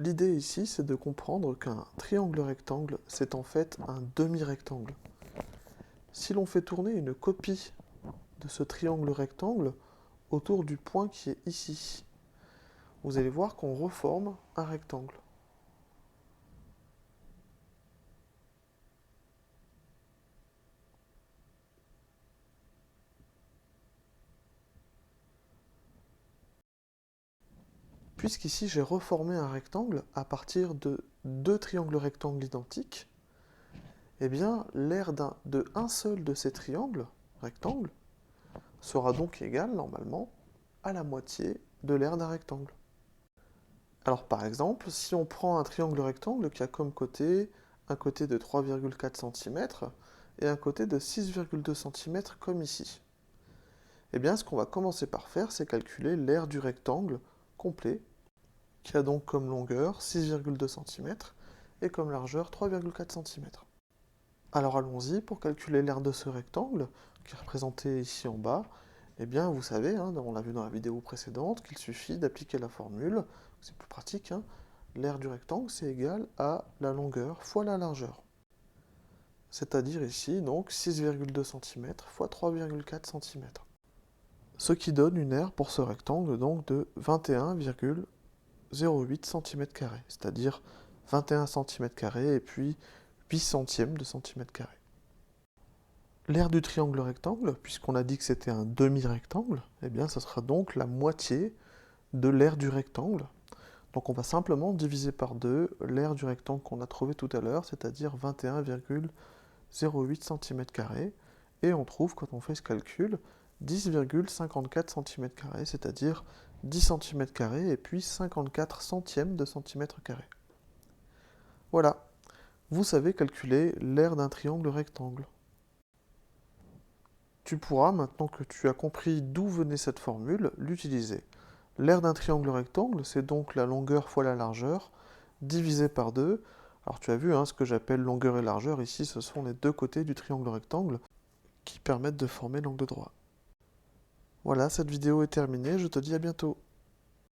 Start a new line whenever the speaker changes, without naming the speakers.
L'idée ici, c'est de comprendre qu'un triangle rectangle, c'est en fait un demi-rectangle. Si l'on fait tourner une copie de ce triangle rectangle autour du point qui est ici, vous allez voir qu'on reforme un rectangle. Puisqu'ici j'ai reformé un rectangle à partir de deux triangles rectangles identiques, eh bien l'aire de un seul de ces triangles rectangles sera donc égal normalement à la moitié de l'aire d'un rectangle. Alors par exemple, si on prend un triangle rectangle qui a comme côté un côté de 3,4 cm et un côté de 6,2 cm comme ici, eh bien ce qu'on va commencer par faire, c'est calculer l'aire du rectangle complet, qui a donc comme longueur 6,2 cm et comme largeur 3,4 cm. Alors allons-y, pour calculer l'aire de ce rectangle, qui est représenté ici en bas, eh bien vous savez, hein, on l'a vu dans la vidéo précédente, qu'il suffit d'appliquer la formule, c'est plus pratique, hein, l'aire du rectangle c'est égal à la longueur fois la largeur. C'est-à-dire ici donc 6,2 cm fois 3,4 cm. Ce qui donne une aire pour ce rectangle donc de 21,08 cm², c'est-à-dire 21 cm² et puis 8 centièmes de cm². L'aire du triangle rectangle, puisqu'on a dit que c'était un demi-rectangle, eh bien ce sera donc la moitié de l'aire du rectangle. Donc on va simplement diviser par 2 l'aire du rectangle qu'on a trouvé tout à l'heure, c'est-à-dire 21,08 cm², et on trouve, quand on fait ce calcul, 10,54 cm², c'est-à-dire 10 cm² et puis 54 centièmes de cm². Voilà, vous savez calculer l'aire d'un triangle rectangle. Tu pourras, maintenant que tu as compris d'où venait cette formule, l'utiliser. L'aire d'un triangle rectangle, c'est donc la longueur fois la largeur, divisé par 2. Alors tu as vu, hein, ce que j'appelle longueur et largeur, ici ce sont les deux côtés du triangle rectangle qui permettent de former l'angle droit. Voilà, cette vidéo est terminée, je te dis à bientôt.